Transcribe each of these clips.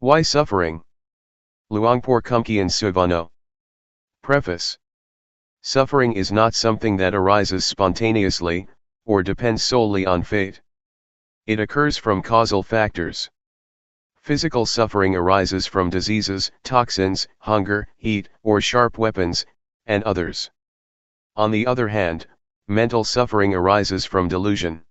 Why suffering? Luangpor Teean Suvano. Preface. Suffering is not something that arises spontaneously, or depends solely on fate. It occurs from causal factors. Physical suffering arises from diseases, toxins, hunger, heat, or sharp weapons, and others. On the other hand, mental suffering arises from delusion.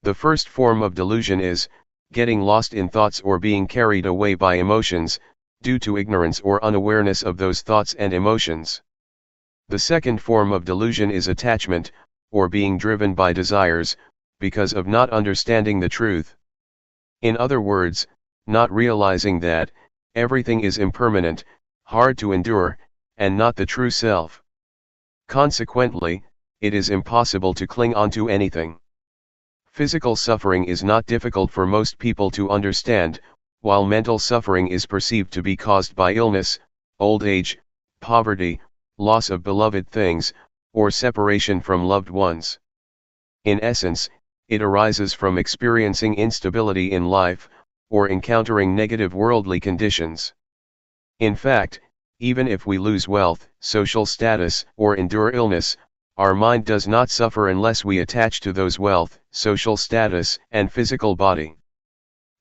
The first form of delusion is getting lost in thoughts or being carried away by emotions, due to ignorance or unawareness of those thoughts and emotions. The second form of delusion is attachment, or being driven by desires, because of not understanding the truth. In other words, not realizing that everything is impermanent, hard to endure, and not the true self. Consequently, it is impossible to cling onto anything. Physical suffering is not difficult for most people to understand, while mental suffering is perceived to be caused by illness, old age, poverty, loss of beloved things, or separation from loved ones. In essence, it arises from experiencing instability in life, or encountering negative worldly conditions. In fact, even if we lose wealth, social status, or endure illness, our mind does not suffer unless we attach to those wealth, social status, and physical body.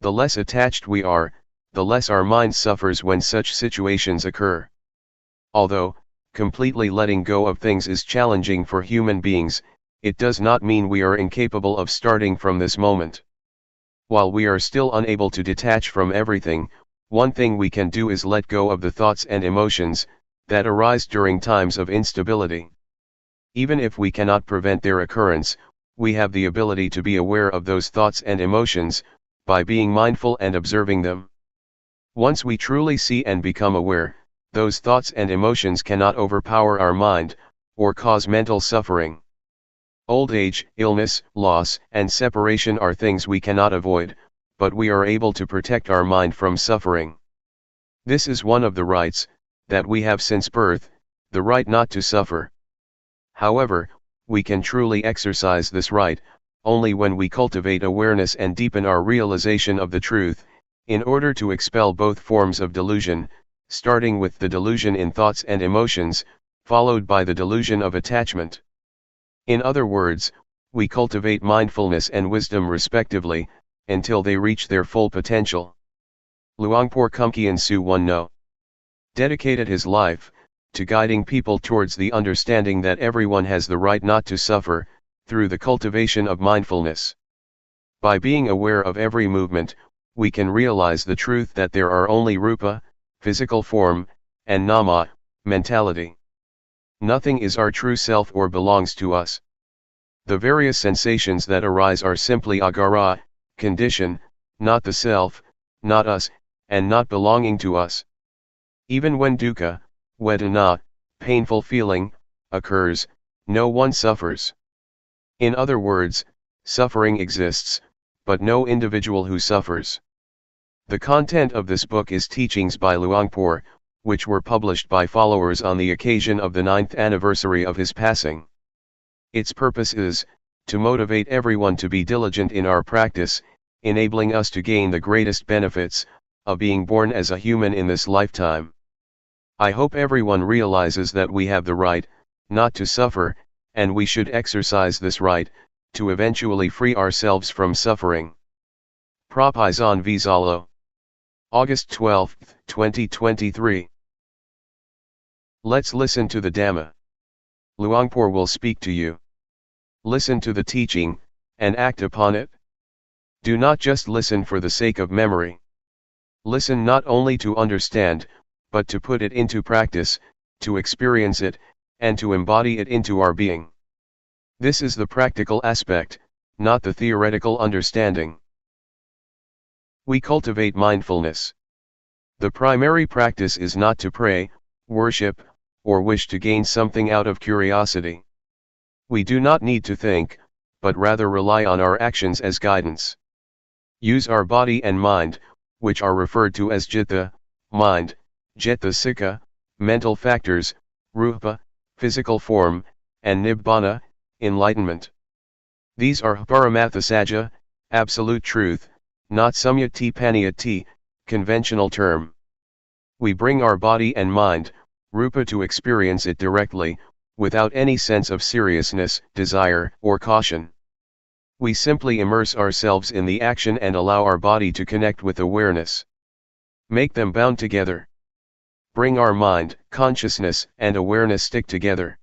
The less attached we are, the less our mind suffers when such situations occur. Although, completely letting go of things is challenging for human beings, it does not mean we are incapable of starting from this moment. While we are still unable to detach from everything, one thing we can do is let go of the thoughts and emotions that arise during times of instability. Even if we cannot prevent their occurrence, we have the ability to be aware of those thoughts and emotions, by being mindful and observing them. Once we truly see and become aware, those thoughts and emotions cannot overpower our mind, or cause mental suffering. Old age, illness, loss, and separation are things we cannot avoid, but we are able to protect our mind from suffering. This is one of the rights that we have since birth, the right not to suffer. However, we can truly exercise this right only when we cultivate awareness and deepen our realization of the truth, in order to expel both forms of delusion, starting with the delusion in thoughts and emotions, followed by the delusion of attachment. In other words, we cultivate mindfulness and wisdom respectively, until they reach their full potential. Luangpor Teean Suvano dedicated his life to guiding people towards the understanding that everyone has the right not to suffer, through the cultivation of mindfulness. By being aware of every movement, we can realize the truth that there are only rupa, physical form, and nama, mentality. Nothing is our true self or belongs to us. The various sensations that arise are simply agara, condition, not the self, not us, and not belonging to us. Even when dukkha, vedana, painful feeling, occurs, no one suffers. In other words, suffering exists, but no individual who suffers. The content of this book is teachings by Luangpor, which were published by followers on the occasion of the 9th anniversary of his passing. Its purpose is to motivate everyone to be diligent in our practice, enabling us to gain the greatest benefits of being born as a human in this lifetime. I hope everyone realizes that we have the right not to suffer, and we should exercise this right to eventually free ourselves from suffering. Propisan Vizalo. August 12, 2023. Let's listen to the Dhamma. Luangpor will speak to you. Listen to the teaching, and act upon it. Do not just listen for the sake of memory. Listen not only to understand, but to put it into practice, to experience it, and to embody it into our being. This is the practical aspect, not the theoretical understanding. We cultivate mindfulness. The primary practice is not to pray, worship, or wish to gain something out of curiosity. We do not need to think, but rather rely on our actions as guidance. Use our body and mind, which are referred to as citta, mind, cetasika, mental factors, rupa, physical form, and nibbana, enlightenment. These are paramathasajja, absolute truth, not samyati paniyati, conventional term. We bring our body and mind, rupa, to experience it directly, without any sense of seriousness, desire, or caution. We simply immerse ourselves in the action and allow our body to connect with awareness. Make them bound together. Bring our mind, consciousness, and awareness stick together.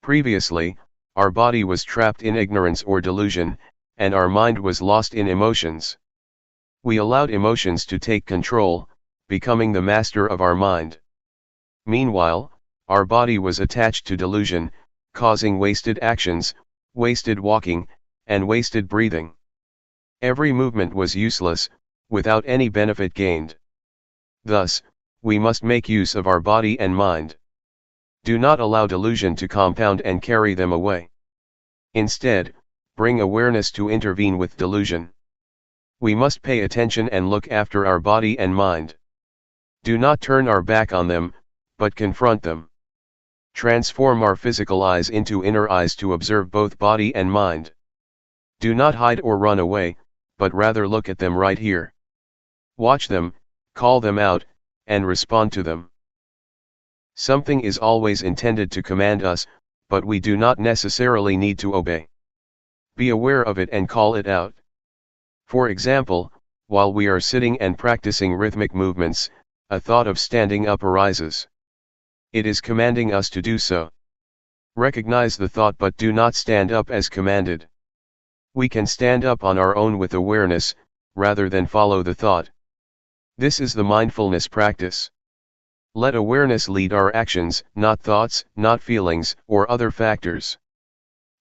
Previously, our body was trapped in ignorance or delusion, and our mind was lost in emotions. We allowed emotions to take control, becoming the master of our mind. Meanwhile, our body was attached to delusion, causing wasted actions, wasted walking, and wasted breathing. Every movement was useless, without any benefit gained. Thus, we must make use of our body and mind. Do not allow delusion to compound and carry them away. Instead, bring awareness to intervene with delusion. We must pay attention and look after our body and mind. Do not turn our back on them, but confront them. Transform our physical eyes into inner eyes to observe both body and mind. Do not hide or run away, but rather look at them right here. Watch them, call them out, and respond to them. Something is always intended to command us, but we do not necessarily need to obey. Be aware of it and call it out. For example, while we are sitting and practicing rhythmic movements, a thought of standing up arises. It is commanding us to do so. Recognize the thought but do not stand up as commanded. We can stand up on our own with awareness, rather than follow the thought. This is the mindfulness practice. Let awareness lead our actions, not thoughts, not feelings, or other factors.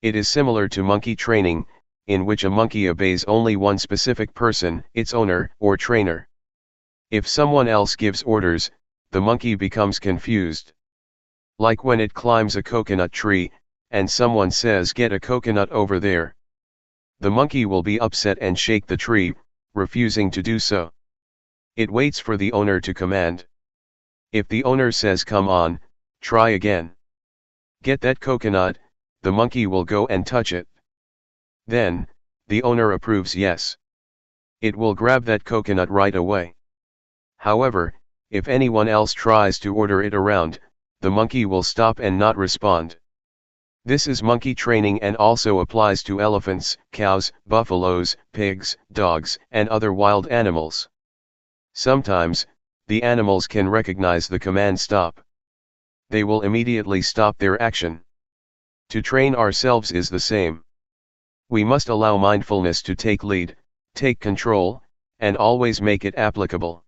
It is similar to monkey training, in which a monkey obeys only one specific person, its owner, or trainer. If someone else gives orders, the monkey becomes confused. Like when it climbs a coconut tree, and someone says, "Get a coconut over there." The monkey will be upset and shake the tree, refusing to do so. It waits for the owner to command. If the owner says, "Come on, try again. Get that coconut," the monkey will go and touch it. Then, the owner approves yes. It will grab that coconut right away. However, if anyone else tries to order it around, the monkey will stop and not respond. This is monkey training and also applies to elephants, cows, buffaloes, pigs, dogs, and other wild animals. Sometimes, the animals can recognize the command stop. They will immediately stop their action. To train ourselves is the same. We must allow mindfulness to take lead, take control, and always make it applicable.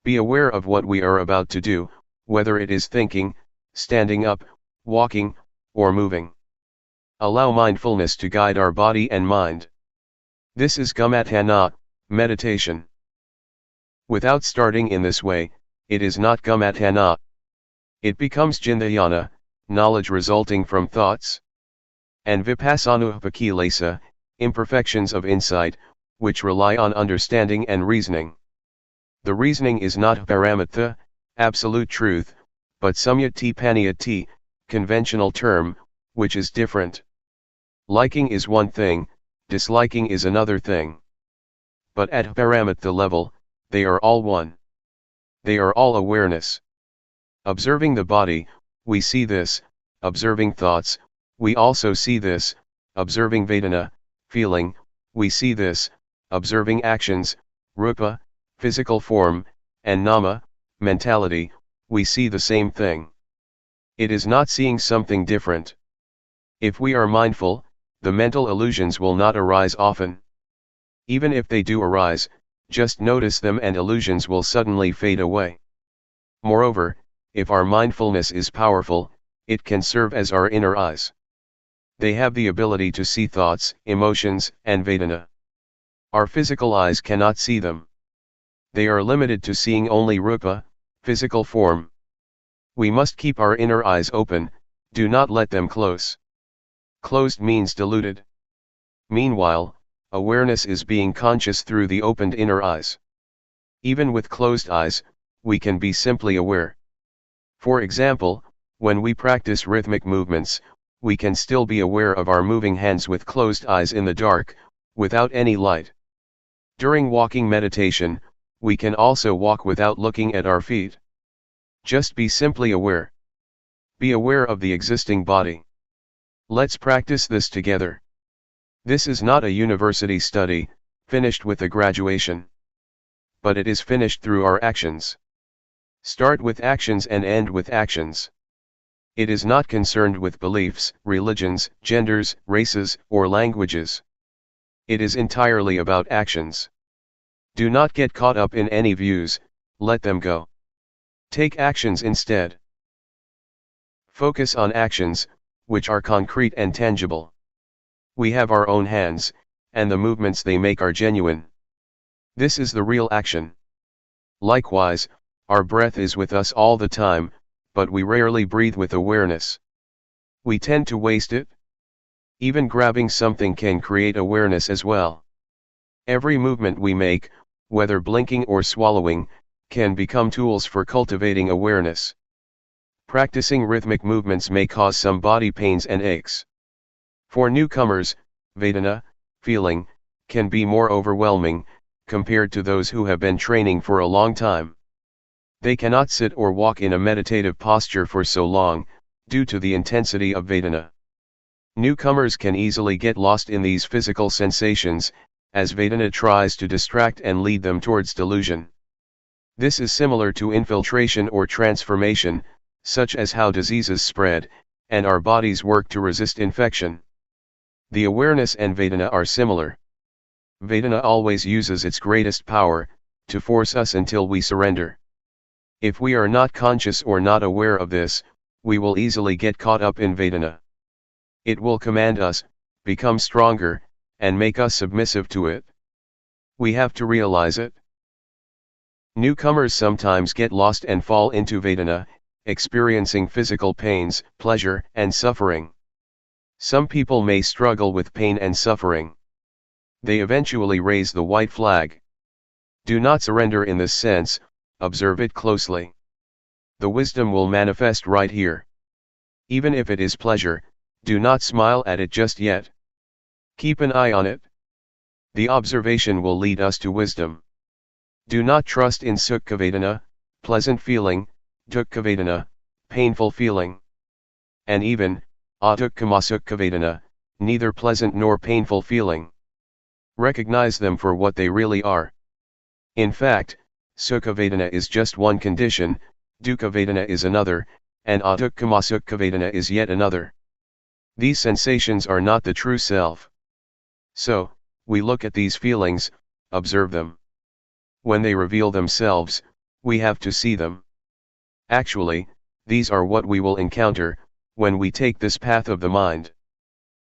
Be aware of what we are about to do, whether it is thinking, standing up, walking, or moving. Allow mindfulness to guide our body and mind. This is gamatthana, meditation. Without starting in this way, it is not gamatthana. It becomes cintayana, knowledge resulting from thoughts. And vipassanupakilesa, imperfections of insight, which rely on understanding and reasoning. The reasoning is not paramatha, absolute truth, but samyati paniyati, conventional term, which is different. Liking is one thing, disliking is another thing. But at paramatha level, they are all one. They are all awareness. Observing the body, we see this; observing thoughts, we also see this; observing vedana, feeling, we see this; observing actions, rupa, physical form, and nama, mentality, we see the same thing. It is not seeing something different. If we are mindful, the mental illusions will not arise often. Even if they do arise, just notice them and illusions will suddenly fade away. Moreover, if our mindfulness is powerful, it can serve as our inner eyes. They have the ability to see thoughts, emotions, and vedana. Our physical eyes cannot see them. They are limited to seeing only rupa, physical form. We must keep our inner eyes open, do not let them close. Closed means diluted. Meanwhile, awareness is being conscious through the opened inner eyes. Even with closed eyes, we can be simply aware. For example, when we practice rhythmic movements, we can still be aware of our moving hands with closed eyes in the dark, without any light. During walking meditation, we can also walk without looking at our feet. Just be simply aware. Be aware of the existing body. Let's practice this together. This is not a university study, finished with a graduation. But it is finished through our actions. Start with actions and end with actions. It is not concerned with beliefs, religions, genders, races, or languages. It is entirely about actions. Do not get caught up in any views, let them go. Take actions instead. Focus on actions, which are concrete and tangible. We have our own hands, and the movements they make are genuine. This is the real action. Likewise, our breath is with us all the time, but we rarely breathe with awareness. We tend to waste it. Even grabbing something can create awareness as well. Every movement we make, whether blinking or swallowing, can become tools for cultivating awareness. Practicing rhythmic movements may cause some body pains and aches. For newcomers, Vedana, feeling, can be more overwhelming, compared to those who have been training for a long time. They cannot sit or walk in a meditative posture for so long, due to the intensity of Vedana. Newcomers can easily get lost in these physical sensations, as Vedana tries to distract and lead them towards delusion. This is similar to infiltration or transformation, such as how diseases spread, and our bodies work to resist infection. The awareness and Vedana are similar. Vedana always uses its greatest power, to force us until we surrender. If we are not conscious or not aware of this, we will easily get caught up in Vedana. It will command us, become stronger, and make us submissive to it. We have to realize it. Newcomers sometimes get lost and fall into Vedana, experiencing physical pains, pleasure, and suffering. Some people may struggle with pain and suffering. They eventually raise the white flag. Do not surrender in this sense, observe it closely. The wisdom will manifest right here. Even if it is pleasure, do not smile at it just yet. Keep an eye on it. The observation will lead us to wisdom. Do not trust in Sukha Vedana, pleasant feeling, Dukkha Vedana, painful feeling. And even, Adukkhamasukha Vedana, neither pleasant nor painful feeling. Recognize them for what they really are. In fact, Sukha Vedana is just one condition, Dukkha Vedana is another, and Adukkhamasukha Vedana is yet another. These sensations are not the true self. So, we look at these feelings, observe them. When they reveal themselves, we have to see them. Actually, these are what we will encounter, when we take this path of the mind.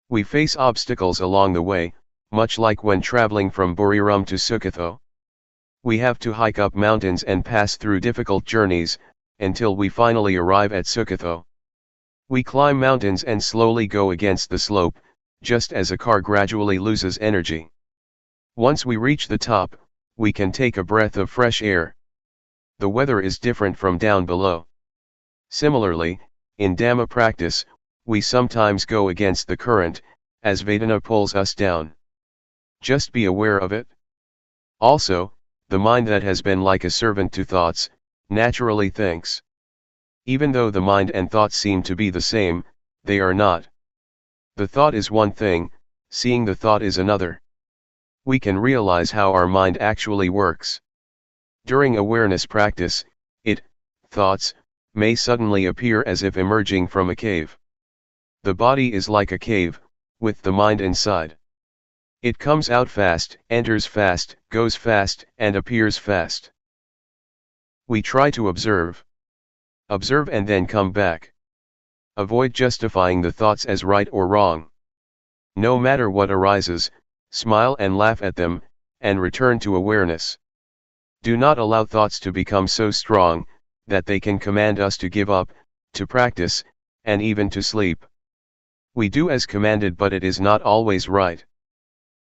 We face obstacles along the way, much like when traveling from Buriram to Sukatho. We have to hike up mountains and pass through difficult journeys, until we finally arrive at Sukatho. We climb mountains and slowly go against the slope, just as a car gradually loses energy. Once we reach the top, we can take a breath of fresh air. The weather is different from down below. Similarly, in Dhamma practice, we sometimes go against the current, as Vedana pulls us down. Just be aware of it. Also, the mind that has been like a servant to thoughts, naturally thinks. Even though the mind and thought seem to be the same, they are not. The thought is one thing, seeing the thought is another. We can realize how our mind actually works. During awareness practice, thoughts, may suddenly appear as if emerging from a cave. The body is like a cave, with the mind inside. It comes out fast, enters fast, goes fast, and appears fast. We try to observe. Observe and then come back. Avoid justifying the thoughts as right or wrong. No matter what arises, smile and laugh at them, and return to awareness. Do not allow thoughts to become so strong that they can command us to give up, to practice, and even to sleep. We do as commanded, but it is not always right.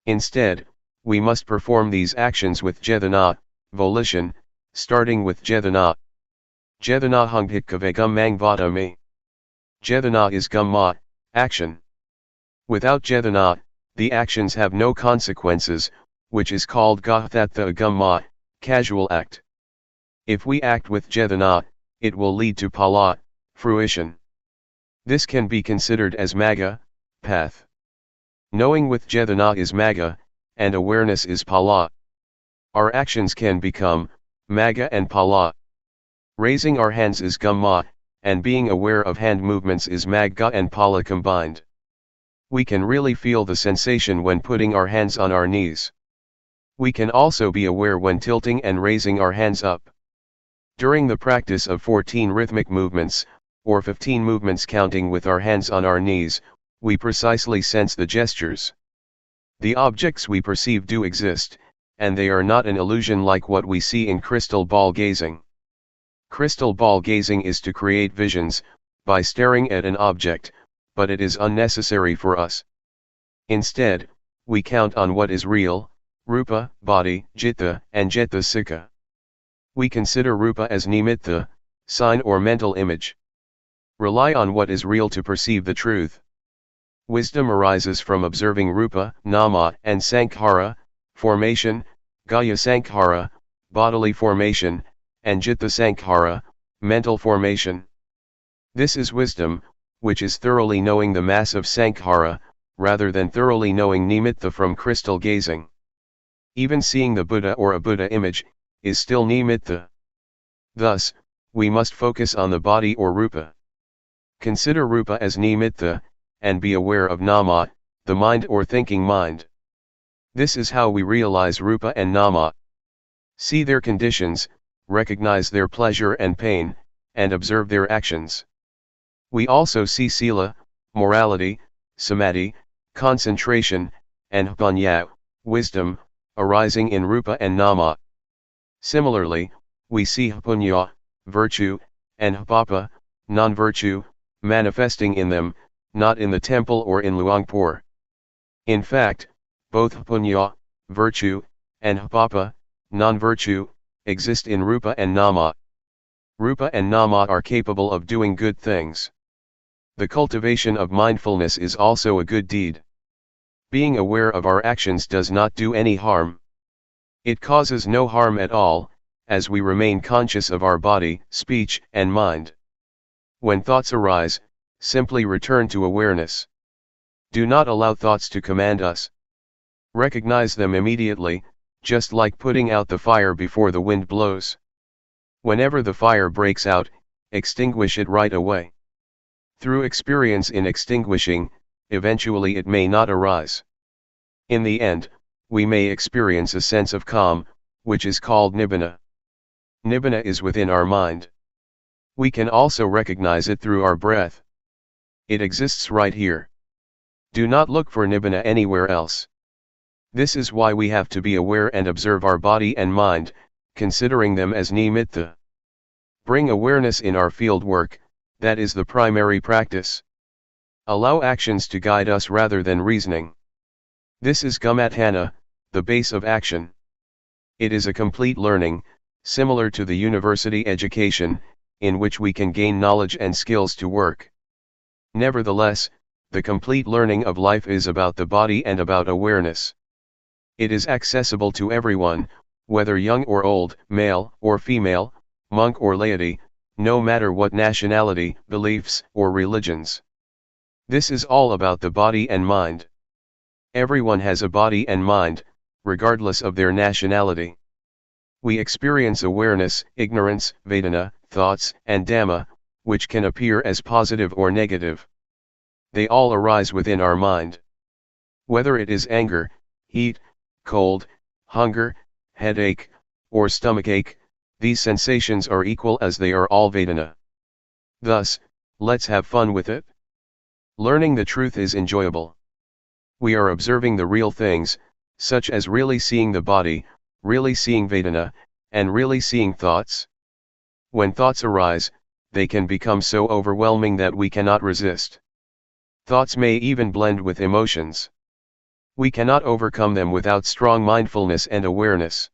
Instead, we must perform these actions with cetana, volition, starting with cetana. Cetana hungit kavegam mang vata me. Cetana is gamma, action. Without cetana, the actions have no consequences, which is called gathatha gamma, casual act. If we act with cetana, it will lead to phala, fruition. This can be considered as magga, path. Knowing with cetana is magga, and awareness is phala. Our actions can become magga and phala. Raising our hands is gamma, and being aware of hand movements is magga and phala combined. We can really feel the sensation when putting our hands on our knees. We can also be aware when tilting and raising our hands up. During the practice of 14 rhythmic movements, or 15 movements counting with our hands on our knees, we precisely sense the gestures. The objects we perceive do exist, and they are not an illusion like what we see in crystal ball gazing. Crystal ball gazing is to create visions, by staring at an object, but it is unnecessary for us. Instead, we count on what is real, rupa, body, citta, and cetasika. We consider rupa as nimitta, sign or mental image. Rely on what is real to perceive the truth. Wisdom arises from observing rupa, nama, and sankhara, formation, gaya sankhara, bodily formation, and citta sankhara, mental formation. This is wisdom, which is thoroughly knowing the mass of sankhara, rather than thoroughly knowing nimitta from crystal gazing. Even seeing the Buddha or a Buddha image, is still nimitta. Thus, we must focus on the body or rupa. Consider rupa as nimitta, and be aware of nama, the mind or thinking mind. This is how we realize rupa and nama. See their conditions, recognize their pleasure and pain, and observe their actions. We also see sila, morality, samadhi, concentration, and panya, wisdom, arising in rupa and nama. Similarly, we see punya, virtue, and papa, non-virtue, manifesting in them, not in the temple or in Luangpor. In fact, both punya, virtue, and papa, non-virtue, exist in rupa and nama. Rupa and nama are capable of doing good things. The cultivation of mindfulness is also a good deed. Being aware of our actions does not do any harm. It causes no harm at all, as we remain conscious of our body, speech, and mind. When thoughts arise, simply return to awareness. Do not allow thoughts to command us. Recognize them immediately, just like putting out the fire before the wind blows. Whenever the fire breaks out, extinguish it right away. Through experience in extinguishing, eventually it may not arise. In the end, we may experience a sense of calm, which is called nibbana. Nibbana is within our mind. We can also recognize it through our breath. It exists right here. Do not look for nibbana anywhere else. This is why we have to be aware and observe our body and mind, considering them as nimitta. Bring awareness in our field work, that is the primary practice. Allow actions to guide us rather than reasoning. This is gumatthana, the base of action. It is a complete learning, similar to the university education, in which we can gain knowledge and skills to work. Nevertheless, the complete learning of life is about the body and about awareness. It is accessible to everyone, whether young or old, male or female, monk or laity, no matter what nationality, beliefs, or religions. This is all about the body and mind. Everyone has a body and mind, regardless of their nationality. We experience awareness, ignorance, vedana, thoughts, and dhamma, which can appear as positive or negative. They all arise within our mind. Whether it is anger, heat, cold, hunger, headache, or stomachache, these sensations are equal as they are all vedana. Thus, let's have fun with it. Learning the truth is enjoyable. We are observing the real things, such as really seeing the body, really seeing Vedana, and really seeing thoughts. When thoughts arise, they can become so overwhelming that we cannot resist. Thoughts may even blend with emotions. We cannot overcome them without strong mindfulness and awareness.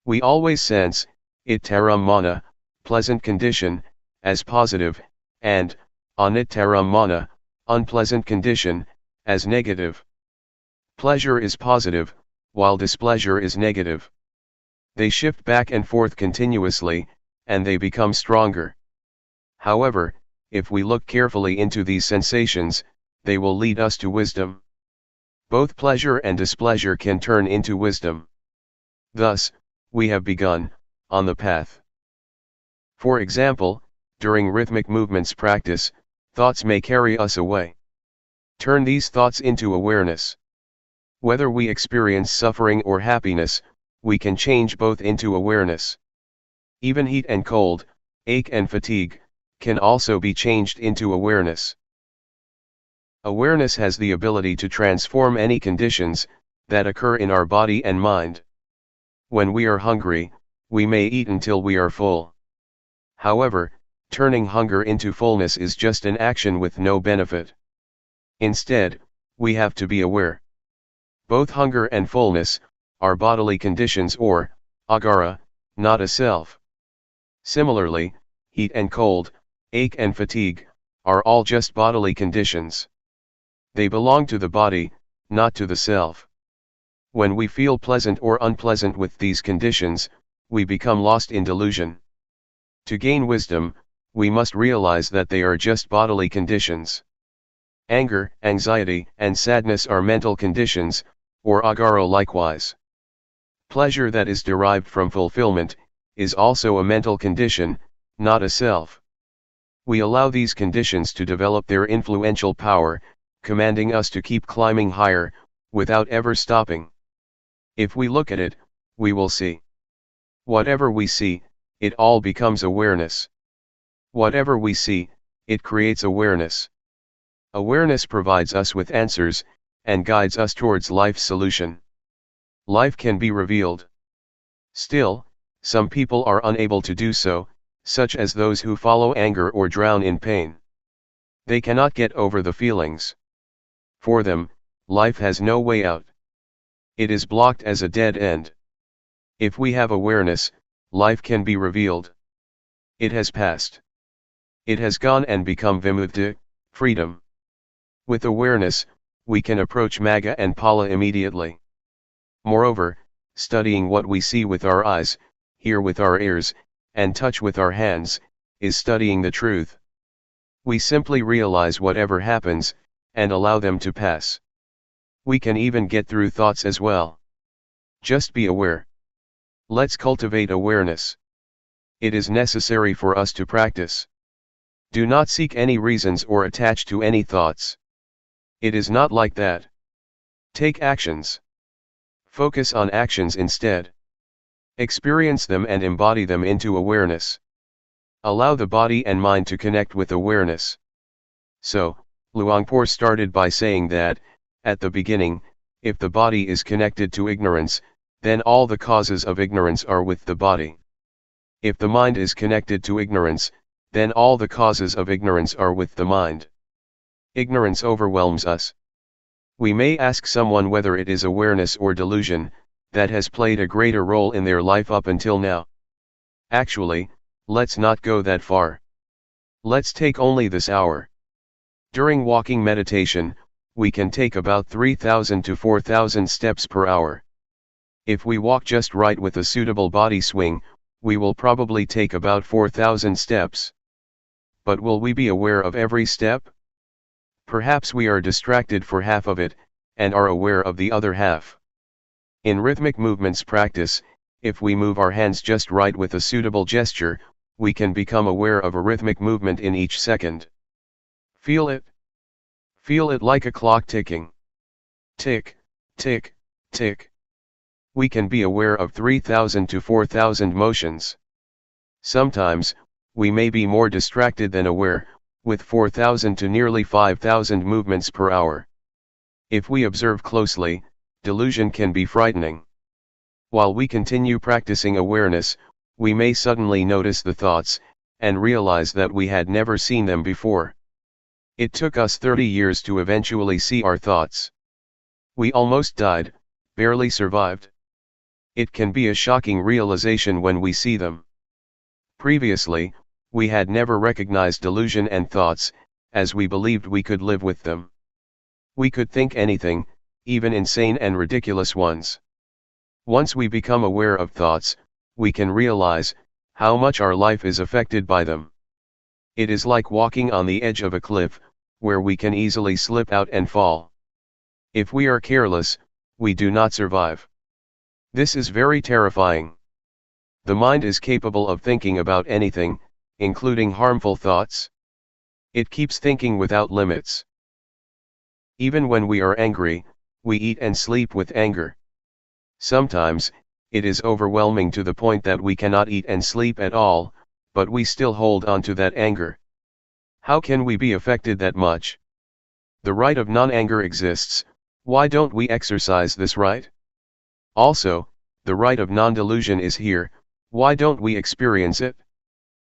We always sense it taram mana, pleasant condition, as positive, and anitaram mana, unpleasant condition, as negative. Pleasure is positive, while displeasure is negative. They shift back and forth continuously, and they become stronger. However, if we look carefully into these sensations, they will lead us to wisdom. Both pleasure and displeasure can turn into wisdom. Thus, we have begun on the path. For example, during rhythmic movements practice, thoughts may carry us away. Turn these thoughts into awareness. Whether we experience suffering or happiness, we can change both into awareness. Even heat and cold, ache and fatigue, can also be changed into awareness. Awareness has the ability to transform any conditions that occur in our body and mind. When we are hungry, we may eat until we are full. However, turning hunger into fullness is just an action with no benefit. Instead, we have to be aware. Both hunger and fullness are bodily conditions or agara, not a self. Similarly, heat and cold, ache and fatigue, are all just bodily conditions. They belong to the body, not to the self. When we feel pleasant or unpleasant with these conditions, we become lost in delusion. To gain wisdom, we must realize that they are just bodily conditions. Anger, anxiety, and sadness are mental conditions, or agaro likewise. Pleasure that is derived from fulfillment is also a mental condition, not a self. We allow these conditions to develop their influential power, commanding us to keep climbing higher, without ever stopping. If we look at it, we will see. Whatever we see, it all becomes awareness. Whatever we see, it creates awareness. Awareness provides us with answers, and guides us towards life's solution. Life can be revealed. Still, some people are unable to do so, such as those who follow anger or drown in pain. They cannot get over the feelings. For them, life has no way out. It is blocked as a dead end. If we have awareness, life can be revealed. It has passed. It has gone and become vimukti, freedom. With awareness, we can approach Magga and Phala immediately. Moreover, studying what we see with our eyes, hear with our ears, and touch with our hands, is studying the truth. We simply realize whatever happens, and allow them to pass. We can even get through thoughts as well. Just be aware. Let's cultivate awareness. It is necessary for us to practice. Do not seek any reasons or attach to any thoughts. It is not like that. Take actions. Focus on actions instead. Experience them and embody them into awareness. Allow the body and mind to connect with awareness. So, Luangpor started by saying that, at the beginning, if the body is connected to ignorance, then all the causes of ignorance are with the body. If the mind is connected to ignorance, then all the causes of ignorance are with the mind. Ignorance overwhelms us. We may ask someone whether it is awareness or delusion that has played a greater role in their life up until now. Actually, let's not go that far. Let's take only this hour. During walking meditation, we can take about 3,000 to 4,000 steps per hour. If we walk just right with a suitable body swing, we will probably take about 4,000 steps. But will we be aware of every step? Perhaps we are distracted for half of it, and are aware of the other half. In rhythmic movements practice, if we move our hands just right with a suitable gesture, we can become aware of a rhythmic movement in each second. Feel it. Feel it like a clock ticking. Tick, tick, tick. We can be aware of 3,000 to 4,000 motions. Sometimes, we may be more distracted than aware, with 4,000 to nearly 5,000 movements per hour. If we observe closely, Delusion can be frightening. While we continue practicing awareness, we may suddenly notice the thoughts, and realize that we had never seen them before. It took us 30 years to eventually see our thoughts. We almost died, barely survived. It can be a shocking realization when we see them. Previously, we had never recognized delusion and thoughts, as we believed we could live with them. We could think anything, even insane and ridiculous ones. Once we become aware of thoughts, we can realize how much our life is affected by them. It is like walking on the edge of a cliff, where we can easily slip out and fall. If we are careless, we do not survive. This is very terrifying. The mind is capable of thinking about anything, including harmful thoughts. It keeps thinking without limits. Even when we are angry, we eat and sleep with anger. Sometimes, it is overwhelming to the point that we cannot eat and sleep at all, but we still hold on to that anger. How can we be affected that much? The right of non-anger exists. Why don't we exercise this right? Also, the right of non-delusion is here. Why don't we experience it?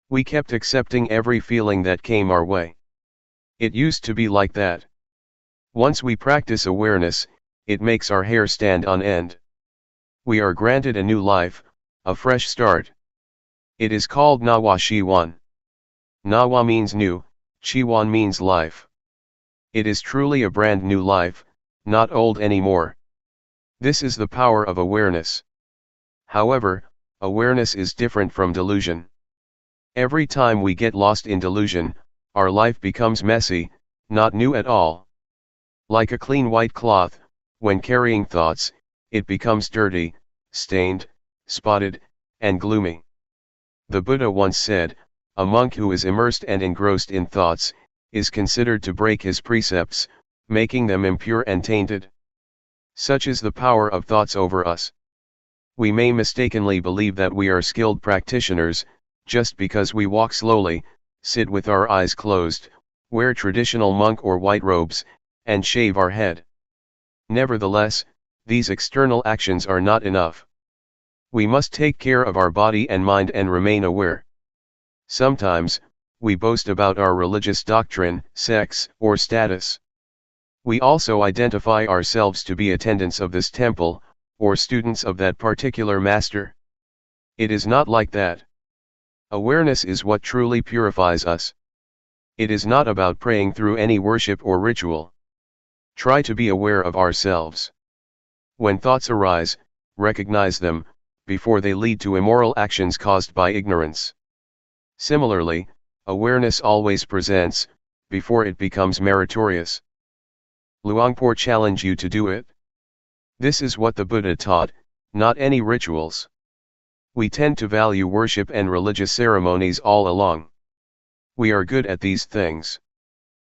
We kept accepting every feeling that came our way. It used to be like that. Once we practice awareness, it makes our hair stand on end. We are granted a new life, a fresh start. It is called Nawa Shiwan. Nawa means new, Shiwan means life. It is truly a brand new life, not old anymore. This is the power of awareness. However, awareness is different from delusion. Every time we get lost in delusion, our life becomes messy, not new at all. Like a clean white cloth, when carrying thoughts, it becomes dirty, stained, spotted, and gloomy. The Buddha once said, a monk who is immersed and engrossed in thoughts, is considered to break his precepts, making them impure and tainted. Such is the power of thoughts over us. We may mistakenly believe that we are skilled practitioners, just because we walk slowly, sit with our eyes closed, wear traditional monk or white robes, and shave our head. Nevertheless, these external actions are not enough. We must take care of our body and mind and remain aware. Sometimes, we boast about our religious doctrine, sex, or status. We also identify ourselves to be attendants of this temple, or students of that particular master. It is not like that. Awareness is what truly purifies us. It is not about praying through any worship or ritual. Try to be aware of ourselves. When thoughts arise, recognize them, before they lead to immoral actions caused by ignorance. Similarly, awareness always presents, before it becomes meritorious. Luangpor challenge you to do it. This is what the Buddha taught, not any rituals. We tend to value worship and religious ceremonies all along. We are good at these things.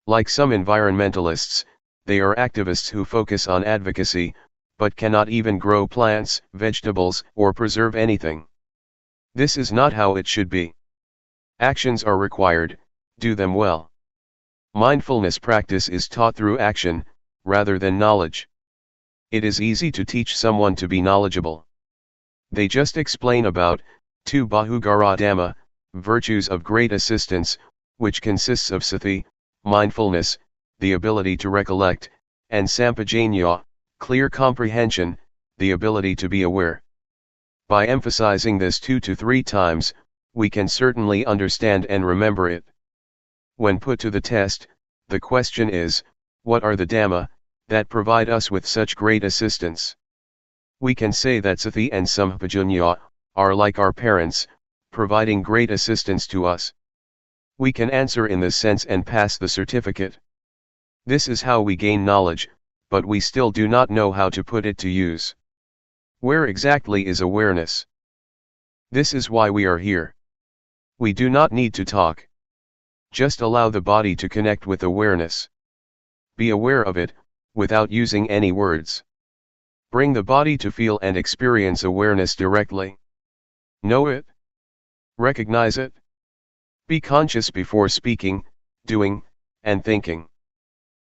Like some environmentalists, they are activists who focus on advocacy, but cannot even grow plants, vegetables, or preserve anything. This is not how it should be. Actions are required, do them well. Mindfulness practice is taught through action, rather than knowledge. It is easy to teach someone to be knowledgeable. They just explain about, 2 Bahugara Dhamma, virtues of great assistance, which consists of sati, mindfulness, the ability to recollect, and sampajanya, clear comprehension, the ability to be aware. By emphasizing this 2 to 3 times, we can certainly understand and remember it. When put to the test, the question is, what are the Dhamma that provide us with such great assistance? We can say that sati and sampajanya are like our parents, providing great assistance to us. We can answer in this sense and pass the certificate. This is how we gain knowledge, but we still do not know how to put it to use. Where exactly is awareness? This is why we are here. We do not need to talk. Just allow the body to connect with awareness. Be aware of it, without using any words. Bring the body to feel and experience awareness directly. Know it. Recognize it. Be conscious before speaking, doing, and thinking.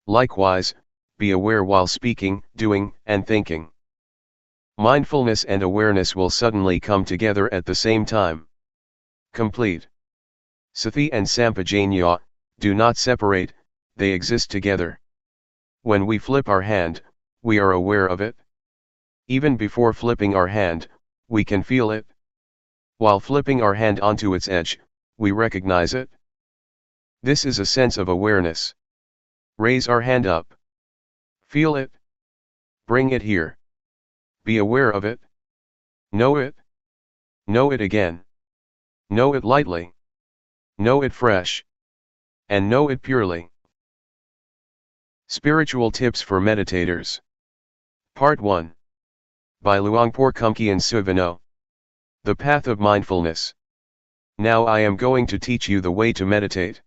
Likewise, be aware while speaking, doing, and thinking. Mindfulness and awareness will suddenly come together at the same time. Complete. Sati and Sampajanya do not separate, they exist together. When we flip our hand, we are aware of it. Even before flipping our hand, we can feel it. While flipping our hand onto its edge, we recognize it. This is a sense of awareness. Raise our hand up. Feel it. Bring it here. Be aware of it. Know it. Know it again. Know it lightly. Know it fresh. And know it purely. Spiritual Tips for Meditators. Part 1. By Luangpor Teean. The Path of Mindfulness. Now I am going to teach you the way to meditate.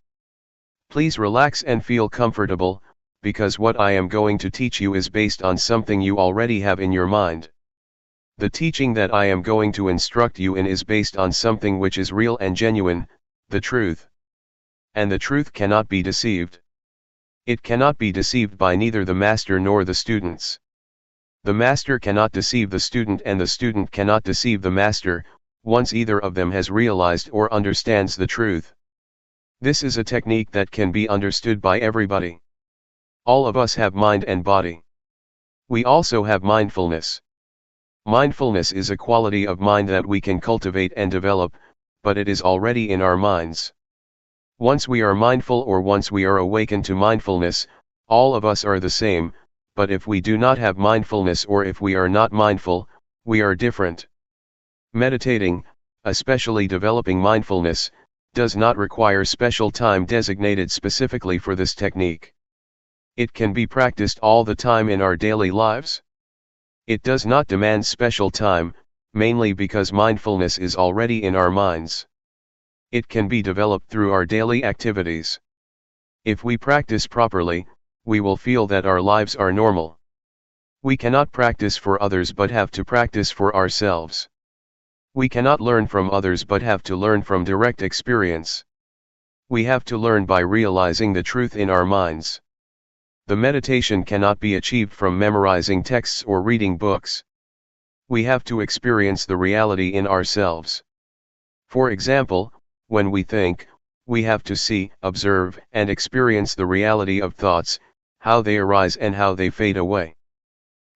Please relax and feel comfortable, because what I am going to teach you is based on something you already have in your mind. The teaching that I am going to instruct you in is based on something which is real and genuine, the truth. And the truth cannot be deceived. It cannot be deceived by neither the master nor the students. The master cannot deceive the student and the student cannot deceive the master, once either of them has realized or understands the truth. This is a technique that can be understood by everybody. All of us have mind and body. We also have mindfulness. Mindfulness is a quality of mind that we can cultivate and develop, but it is already in our minds. Once we are mindful or once we are awakened to mindfulness, all of us are the same, but if we do not have mindfulness or if we are not mindful, we are different. Meditating, especially developing mindfulness, does not require special time designated specifically for this technique. It can be practiced all the time in our daily lives. It does not demand special time, mainly because mindfulness is already in our minds. It can be developed through our daily activities. If we practice properly, we will feel that our lives are normal. We cannot practice for others but have to practice for ourselves. We cannot learn from others but have to learn from direct experience. We have to learn by realizing the truth in our minds. The meditation cannot be achieved from memorizing texts or reading books. We have to experience the reality in ourselves. For example, when we think, we have to see, observe, and experience the reality of thoughts, how they arise and how they fade away.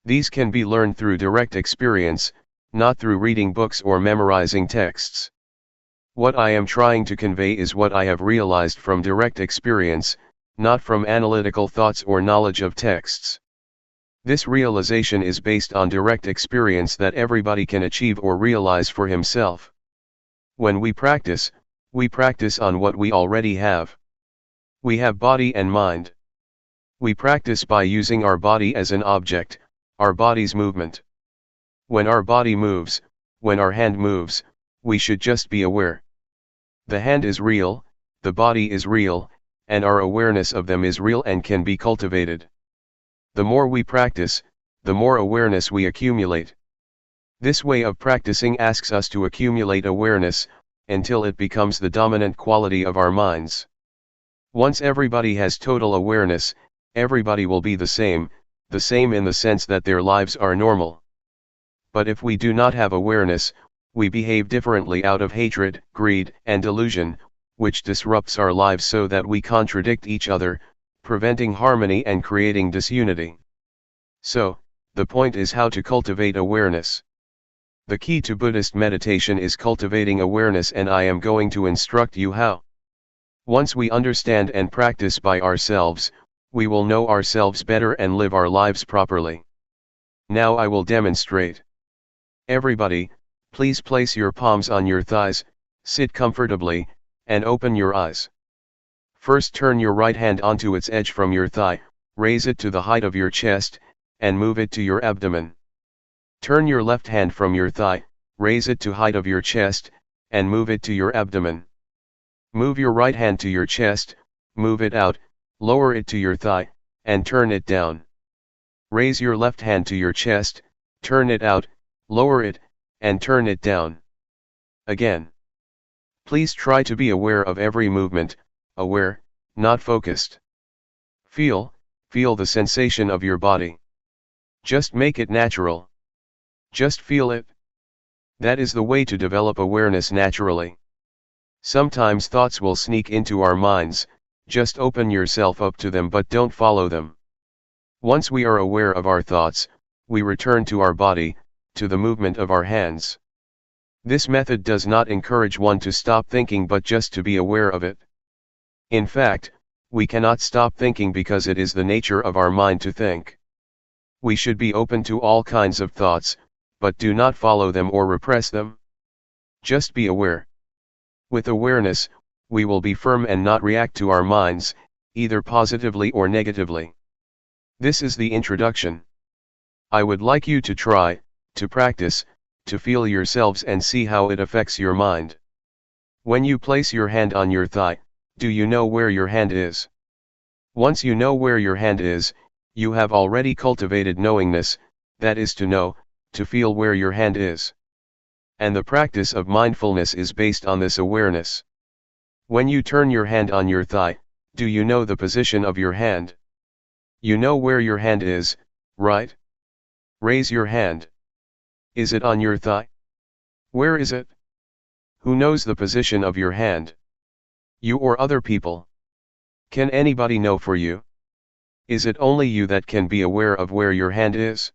These can be learned through direct experience, not through reading books or memorizing texts. What I am trying to convey is what I have realized from direct experience, not from analytical thoughts or knowledge of texts. This realization is based on direct experience that everybody can achieve or realize for himself. When we practice on what we already have. We have body and mind. We practice by using our body as an object, our body's movement. When our body moves, when our hand moves, we should just be aware. The hand is real, the body is real, and our awareness of them is real and can be cultivated. The more we practice, the more awareness we accumulate. This way of practicing asks us to accumulate awareness, until it becomes the dominant quality of our minds. Once everybody has total awareness, everybody will be the same in the sense that their lives are normal. But if we do not have awareness, we behave differently out of hatred, greed, and delusion, which disrupts our lives so that we contradict each other, preventing harmony and creating disunity. So, the point is how to cultivate awareness. The key to Buddhist meditation is cultivating awareness, and I am going to instruct you how. Once we understand and practice by ourselves, we will know ourselves better and live our lives properly. Now I will demonstrate. Everybody, please place your palms on your thighs, sit comfortably, and open your eyes. First turn your right hand onto its edge from your thigh, raise it to the height of your chest, and move it to your abdomen. Turn your left hand from your thigh, raise it to height of your chest, and move it to your abdomen. Move your right hand to your chest, move it out, lower it to your thigh, and turn it down. Raise your left hand to your chest, turn it out, lower it, and turn it down. Again. Please try to be aware of every movement, aware, not focused. Feel, Feel the sensation of your body. Just make it natural. Just feel it. That is the way to develop awareness naturally. Sometimes thoughts will sneak into our minds, just open yourself up to them but don't follow them. Once we are aware of our thoughts, we return to our body, to the movement of our hands. This method does not encourage one to stop thinking but just to be aware of it. In fact, we cannot stop thinking because it is the nature of our mind to think. We should be open to all kinds of thoughts, but do not follow them or repress them. Just be aware. With awareness, we will be firm and not react to our minds, either positively or negatively. This is the introduction. I would like you to try, to practice, to feel yourselves and see how it affects your mind. When you place your hand on your thigh, do you know where your hand is? Once you know where your hand is, you have already cultivated knowingness, that is to know, to feel where your hand is. And the practice of mindfulness is based on this awareness. When you turn your hand on your thigh, do you know the position of your hand? You know where your hand is, right? Raise your hand. Is it on your thigh? Where is it? Who knows the position of your hand? You or other people? Can anybody know for you? Is it only you that can be aware of where your hand is?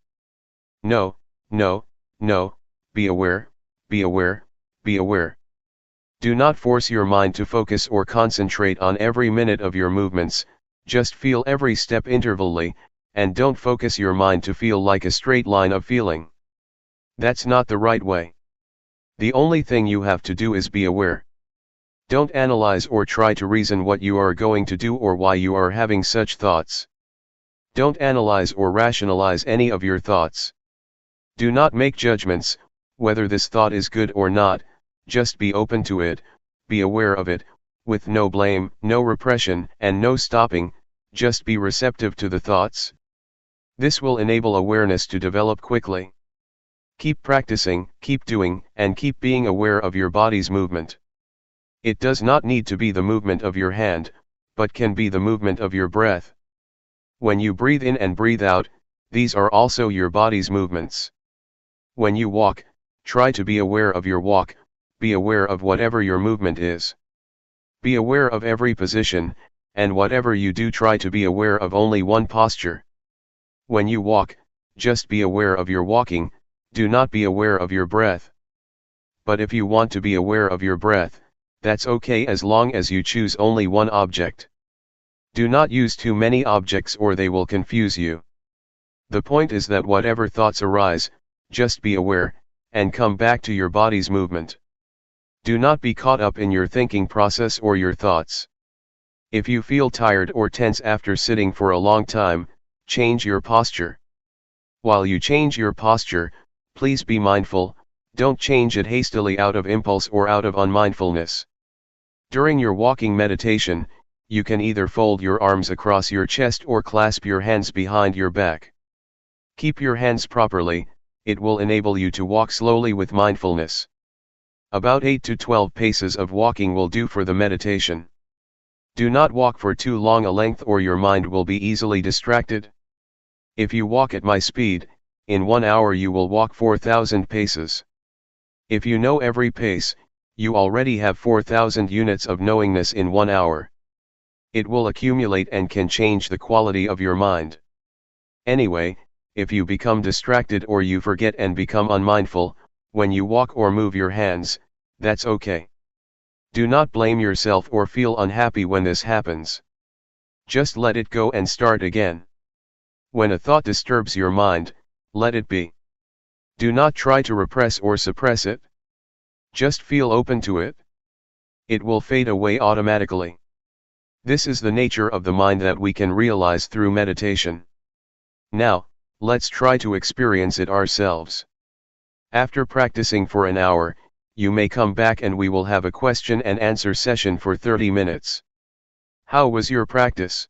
No, no, no, be aware, be aware, be aware. Do not force your mind to focus or concentrate on every minute of your movements, just feel every step intervally, and don't focus your mind to feel like a straight line of feeling. That's not the right way. The only thing you have to do is be aware. Don't analyze or try to reason what you are going to do or why you are having such thoughts. Don't analyze or rationalize any of your thoughts. Do not make judgments, whether this thought is good or not, just be open to it, be aware of it, with no blame, no repression, and no stopping, just be receptive to the thoughts. This will enable awareness to develop quickly. Keep practicing, keep doing, and keep being aware of your body's movement. It does not need to be the movement of your hand, but can be the movement of your breath. When you breathe in and breathe out, these are also your body's movements. When you walk, try to be aware of your walk, be aware of whatever your movement is. Be aware of every position, and whatever you do, try to be aware of only one posture. When you walk, just be aware of your walking, do not be aware of your breath. But if you want to be aware of your breath, that's okay as long as you choose only one object. Do not use too many objects or they will confuse you. The point is that whatever thoughts arise, just be aware, and come back to your body's movement. Do not be caught up in your thinking process or your thoughts. If you feel tired or tense after sitting for a long time, change your posture. While you change your posture, please be mindful, don't change it hastily out of impulse or out of unmindfulness. During your walking meditation, you can either fold your arms across your chest or clasp your hands behind your back. Keep your hands properly, it will enable you to walk slowly with mindfulness. About 8 to 12 paces of walking will do for the meditation. Do not walk for too long a length or your mind will be easily distracted. If you walk at my speed, in 1 hour you will walk 4,000 paces. If you know every pace, you already have 4,000 units of knowingness in 1 hour. It will accumulate and can change the quality of your mind. Anyway, if you become distracted or you forget and become unmindful, when you walk or move your hands, that's okay. Do not blame yourself or feel unhappy when this happens. Just let it go and start again. When a thought disturbs your mind, let it be. Do not try to repress or suppress it. Just feel open to it. It will fade away automatically. This is the nature of the mind that we can realize through meditation. Now, let's try to experience it ourselves. After practicing for an hour, you may come back and we will have a question and answer session for 30 minutes. How was your practice?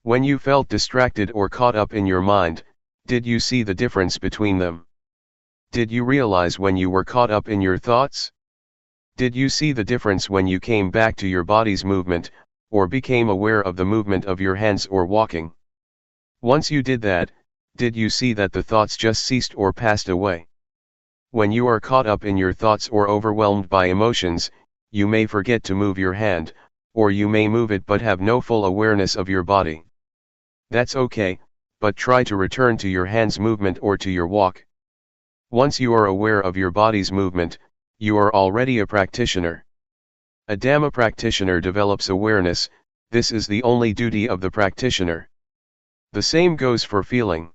When you felt distracted or caught up in your mind, did you see the difference between them? Did you realize when you were caught up in your thoughts? Did you see the difference when you came back to your body's movement, or became aware of the movement of your hands or walking? Once you did that, did you see that the thoughts just ceased or passed away? When you are caught up in your thoughts or overwhelmed by emotions, you may forget to move your hand, or you may move it but have no full awareness of your body. That's okay, but try to return to your hand's movement or to your walk. Once you are aware of your body's movement, you are already a practitioner. A Dhamma practitioner develops awareness. This is the only duty of the practitioner. The same goes for feeling.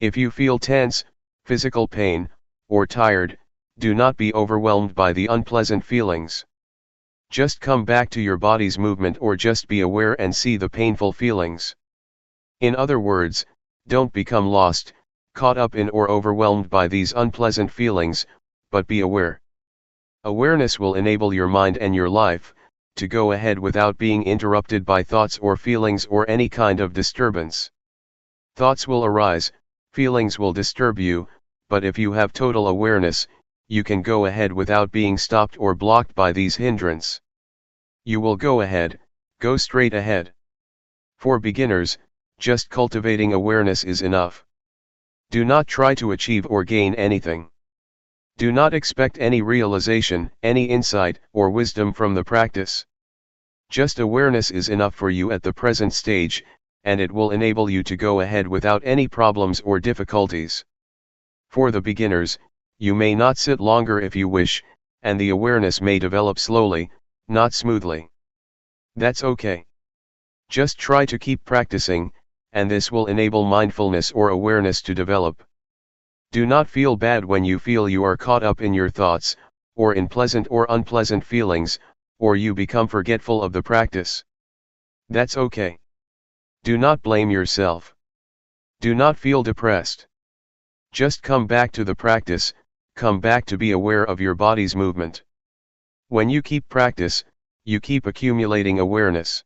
If you feel tense, physical pain, or tired, do not be overwhelmed by the unpleasant feelings. Just come back to your body's movement or just be aware and see the painful feelings. In other words, don't become lost, caught up in or overwhelmed by these unpleasant feelings, but be aware. Awareness will enable your mind and your life to go ahead without being interrupted by thoughts or feelings or any kind of disturbance. Thoughts will arise, feelings will disturb you, but if you have total awareness, you can go ahead without being stopped or blocked by these hindrances. You will go ahead, go straight ahead. For beginners, just cultivating awareness is enough. Do not try to achieve or gain anything. Do not expect any realization, any insight, or wisdom from the practice. Just awareness is enough for you at the present stage, and it will enable you to go ahead without any problems or difficulties. For the beginners, you may not sit longer if you wish, and the awareness may develop slowly, not smoothly. That's okay. Just try to keep practicing, and this will enable mindfulness or awareness to develop. Do not feel bad when you feel you are caught up in your thoughts, or in pleasant or unpleasant feelings, or you become forgetful of the practice. That's okay. Do not blame yourself. Do not feel depressed. Just come back to the practice, come back to be aware of your body's movement. When you keep practice, you keep accumulating awareness.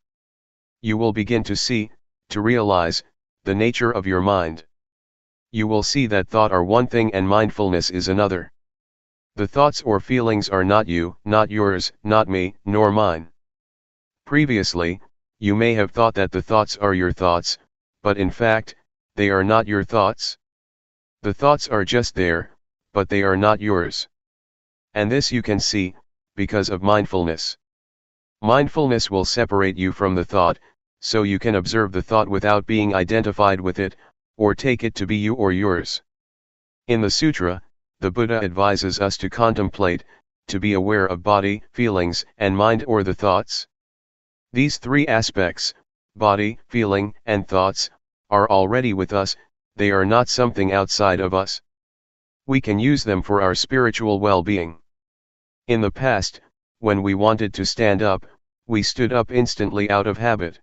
You will begin to see, to realize, the nature of your mind. You will see that thought are one thing and mindfulness is another. The thoughts or feelings are not you, not yours, not me, nor mine. Previously, you may have thought that the thoughts are your thoughts, but in fact, they are not your thoughts. The thoughts are just there, but they are not yours. And this you can see, because of mindfulness. Mindfulness will separate you from the thought, so you can observe the thought without being identified with it, or take it to be you or yours. In the sutra, the Buddha advises us to contemplate, to be aware of body, feelings, and mind or the thoughts. These three aspects, body, feeling, and thoughts, are already with us, they are not something outside of us. We can use them for our spiritual well-being. In the past, when we wanted to stand up, we stood up instantly out of habit.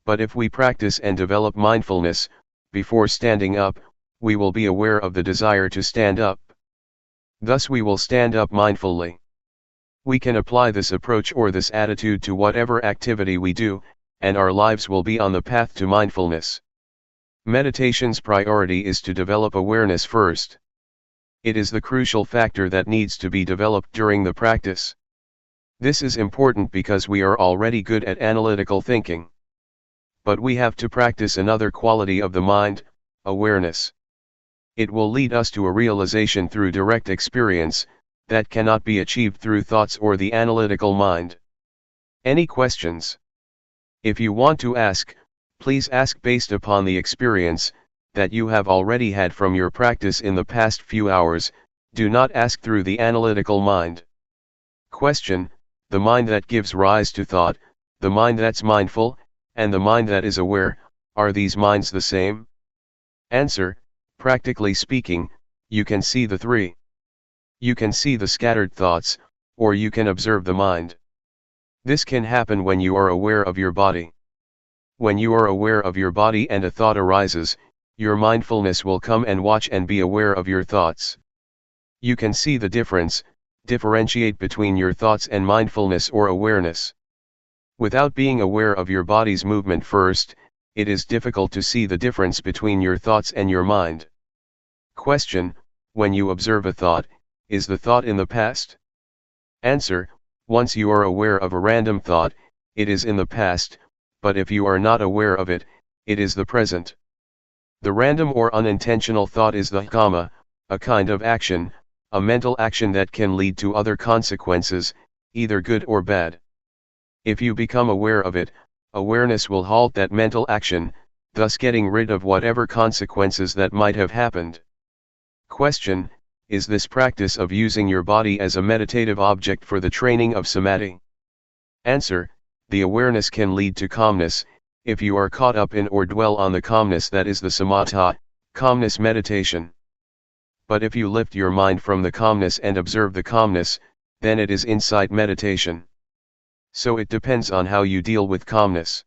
But if we practice and develop mindfulness, before standing up, we will be aware of the desire to stand up. Thus we will stand up mindfully. We can apply this approach or this attitude to whatever activity we do, and our lives will be on the path to mindfulness. Meditation's priority is to develop awareness first. It is the crucial factor that needs to be developed during the practice. This is important because we are already good at analytical thinking. But we have to practice another quality of the mind, awareness. It will lead us to a realization through direct experience, that cannot be achieved through thoughts or the analytical mind. Any questions? If you want to ask, please ask based upon the experience that you have already had from your practice in the past few hours. Do not ask through the analytical mind. Question: the mind that gives rise to thought, the mind that's mindful, and the mind that is aware, are these minds the same? Answer: practically speaking, you can see the three. You can see the scattered thoughts, or you can observe the mind. This can happen when you are aware of your body. When you are aware of your body and a thought arises, your mindfulness will come and watch and be aware of your thoughts. You can see the difference, differentiate between your thoughts and mindfulness or awareness. Without being aware of your body's movement first, it is difficult to see the difference between your thoughts and your mind. Question: when you observe a thought, is the thought in the past? Answer: once you are aware of a random thought, it is in the past, but if you are not aware of it, it is the present. The random or unintentional thought is the kamma, a kind of action, a mental action that can lead to other consequences, either good or bad. If you become aware of it, awareness will halt that mental action, thus getting rid of whatever consequences that might have happened. Question: is this practice of using your body as a meditative object for the training of samadhi? Answer: the awareness can lead to calmness, if you are caught up in or dwell on the calmness that is the samatha, calmness meditation. But if you lift your mind from the calmness and observe the calmness, then it is insight meditation. So it depends on how you deal with calmness.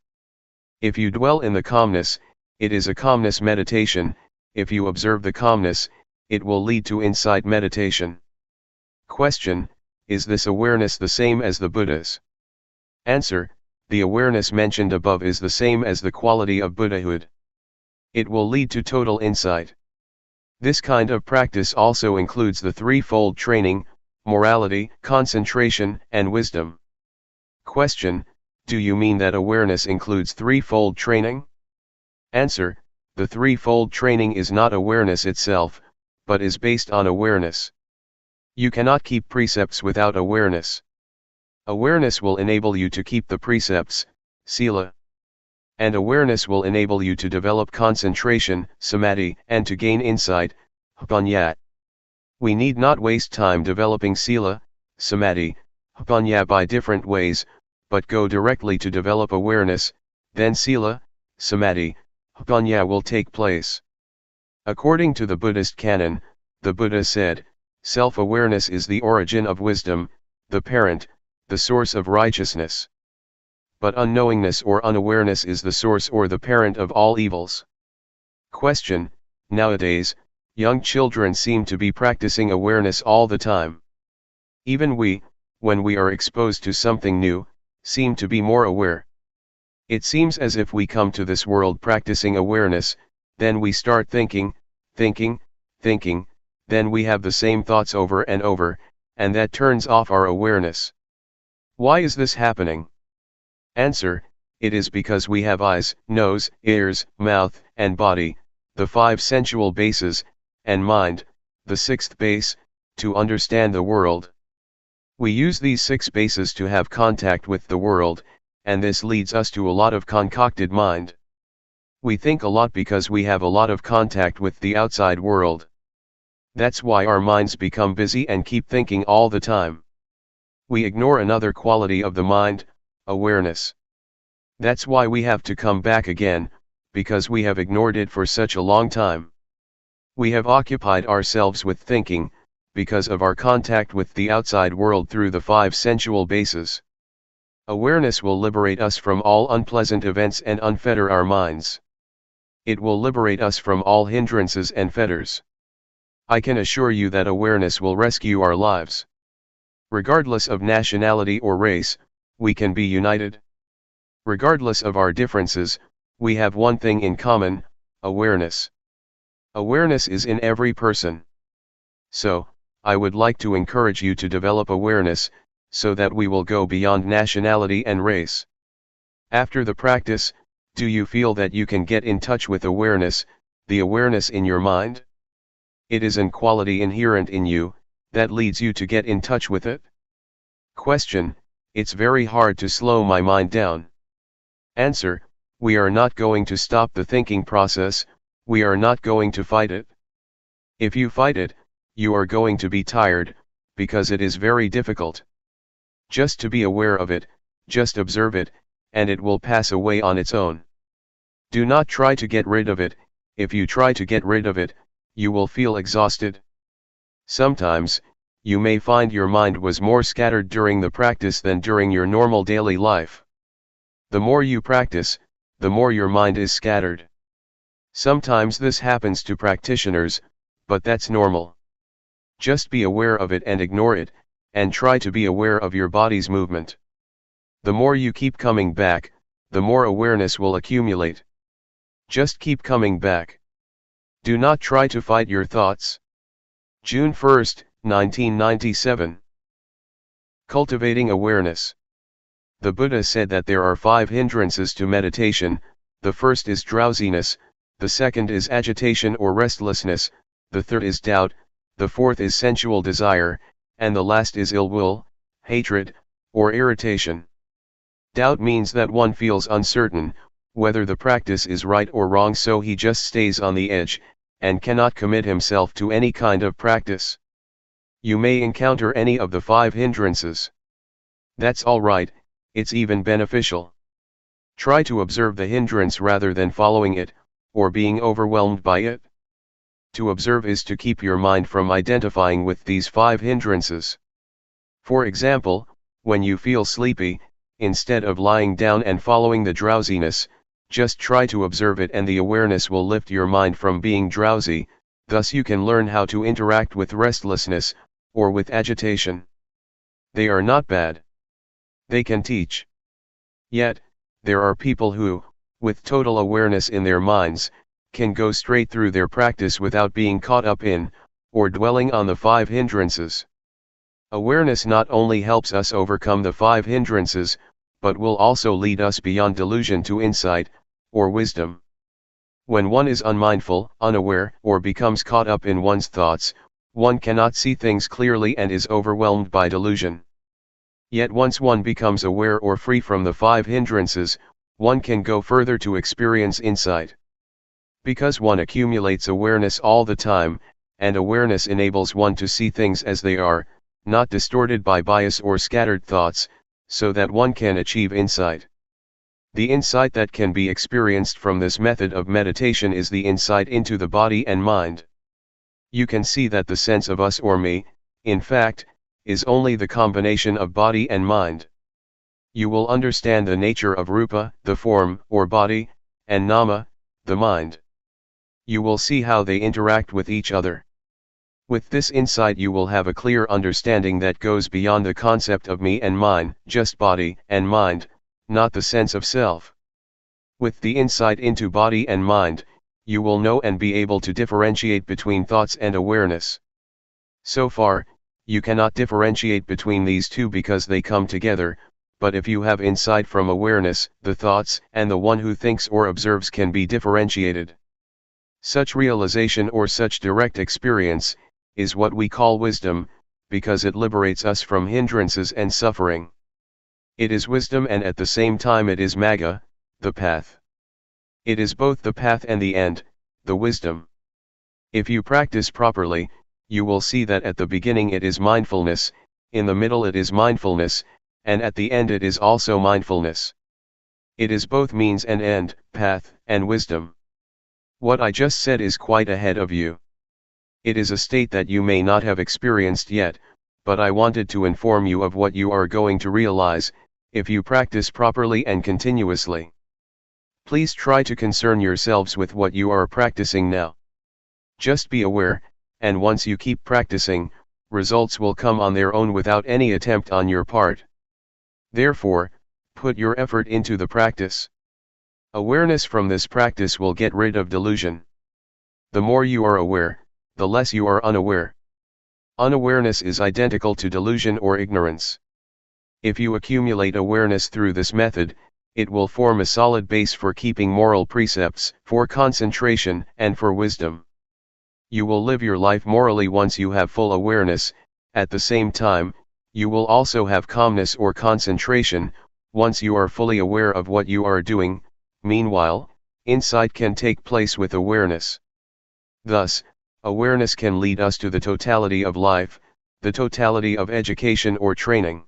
If you dwell in the calmness, it is a calmness meditation. If you observe the calmness, it will lead to insight meditation. Question: is this awareness the same as the Buddha's? Answer: the awareness mentioned above is the same as the quality of Buddhahood. It will lead to total insight. This kind of practice also includes the threefold training: morality, concentration, and wisdom. Question: do you mean that awareness includes threefold training? Answer: the threefold training is not awareness itself, but is based on awareness. You cannot keep precepts without awareness. Awareness will enable you to keep the precepts, sila. And awareness will enable you to develop concentration, samadhi, and to gain insight, panya. We need not waste time developing sila, samadhi, panya by different ways, but go directly to develop awareness, then sila, samadhi, panya will take place. According to the Buddhist canon, the Buddha said, self-awareness is the origin of wisdom, the parent, the source of righteousness. But unknowingness or unawareness is the source or the parent of all evils. Question: nowadays, young children seem to be practicing awareness all the time. Even we, when we are exposed to something new, seem to be more aware. It seems as if we come to this world practicing awareness, then we start thinking, then we have the same thoughts over and over, and that turns off our awareness. Why is this happening? Answer: it is because we have eyes, nose, ears, mouth, and body, the 5 sensual bases, and mind, the 6th base, to understand the world. We use these 6 bases to have contact with the world, and this leads us to a lot of concocted mind. We think a lot because we have a lot of contact with the outside world. That's why our minds become busy and keep thinking all the time. We ignore another quality of the mind, awareness. That's why we have to come back again, because we have ignored it for such a long time. We have occupied ourselves with thinking, because of our contact with the outside world through the 5 sensual bases. Awareness will liberate us from all unpleasant events and unfetter our minds. It will liberate us from all hindrances and fetters. I can assure you that awareness will rescue our lives. Regardless of nationality or race, we can be united. Regardless of our differences, we have one thing in common: awareness. Awareness is in every person. So, I would like to encourage you to develop awareness, so that we will go beyond nationality and race. After the practice, do you feel that you can get in touch with awareness, the awareness in your mind? It is an quality inherent in you, that leads you to get in touch with it. Question: it's very hard to slow my mind down. Answer: we are not going to stop the thinking process, we are not going to fight it. If you fight it, you are going to be tired, because it is very difficult. Just to be aware of it, just observe it, and it will pass away on its own. Do not try to get rid of it. If you try to get rid of it, you will feel exhausted. Sometimes, you may find your mind was more scattered during the practice than during your normal daily life. The more you practice, the more your mind is scattered. Sometimes this happens to practitioners, but that's normal. Just be aware of it and ignore it, and try to be aware of your body's movement. The more you keep coming back, the more awareness will accumulate. Just keep coming back. Do not try to fight your thoughts. June 1, 1997. Cultivating awareness. The Buddha said that there are 5 hindrances to meditation. The first is drowsiness, the second is agitation or restlessness, the third is doubt, the fourth is sensual desire, and the last is ill will, hatred, or irritation. Doubt means that one feels uncertain whether the practice is right or wrong, so he just stays on the edge, and cannot commit himself to any kind of practice. You may encounter any of the 5 hindrances. That's alright, it's even beneficial. Try to observe the hindrance rather than following it, or being overwhelmed by it. To observe is to keep your mind from identifying with these 5 hindrances. For example, when you feel sleepy, instead of lying down and following the drowsiness, just try to observe it, and the awareness will lift your mind from being drowsy. Thus you can learn how to interact with restlessness, or with agitation. They are not bad. They can teach. Yet, there are people who, with total awareness in their minds, can go straight through their practice without being caught up in, or dwelling on the 5 hindrances. Awareness not only helps us overcome the 5 hindrances, but will also lead us beyond delusion to insight, or wisdom. When one is unmindful, unaware, or becomes caught up in one's thoughts, one cannot see things clearly and is overwhelmed by delusion. Yet once one becomes aware or free from the 5 hindrances, one can go further to experience insight. Because one accumulates awareness all the time, and awareness enables one to see things as they are, not distorted by bias or scattered thoughts, so that one can achieve insight. The insight that can be experienced from this method of meditation is the insight into the body and mind. You can see that the sense of us or me, in fact, is only the combination of body and mind. You will understand the nature of rupa, the form or body, and nama, the mind. You will see how they interact with each other. With this insight you will have a clear understanding that goes beyond the concept of me and mine, just body and mind, not the sense of self. With the insight into body and mind, you will know and be able to differentiate between thoughts and awareness. So far, you cannot differentiate between these two because they come together, but if you have insight from awareness, the thoughts and the one who thinks or observes can be differentiated. Such realization or such direct experience is what we call wisdom, because it liberates us from hindrances and suffering. It is wisdom, and at the same time it is magga, the path. It is both the path and the end, the wisdom. If you practice properly, you will see that at the beginning it is mindfulness, in the middle it is mindfulness, and at the end it is also mindfulness. It is both means and end, path and wisdom. What I just said is quite ahead of you. It is a state that you may not have experienced yet, but I wanted to inform you of what you are going to realize, if you practice properly and continuously. Please try to concern yourselves with what you are practicing now. Just be aware, and once you keep practicing, results will come on their own without any attempt on your part. Therefore, put your effort into the practice. Awareness from this practice will get rid of delusion. The more you are aware, the less you are unaware. Unawareness is identical to delusion or ignorance. If you accumulate awareness through this method, it will form a solid base for keeping moral precepts, for concentration, and for wisdom. You will live your life morally once you have full awareness. At the same time, you will also have calmness or concentration, once you are fully aware of what you are doing. Meanwhile, insight can take place with awareness. Thus, awareness can lead us to the totality of life, the totality of education or training.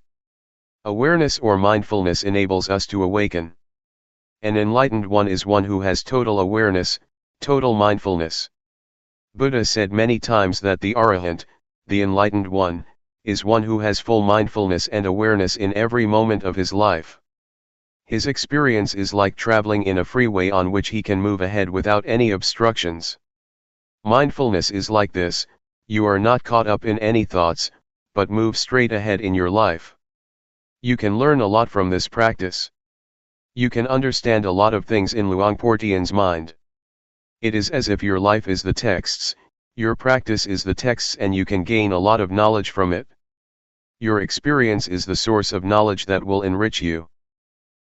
Awareness or mindfulness enables us to awaken. An enlightened one is one who has total awareness, total mindfulness. Buddha said many times that the Arahant, the enlightened one, is one who has full mindfulness and awareness in every moment of his life. His experience is like traveling in a freeway on which he can move ahead without any obstructions. Mindfulness is like this: you are not caught up in any thoughts, but move straight ahead in your life. You can learn a lot from this practice. You can understand a lot of things in Luangpor Teean's mind. It is as if your life is the texts, your practice is the texts, and you can gain a lot of knowledge from it. Your experience is the source of knowledge that will enrich you.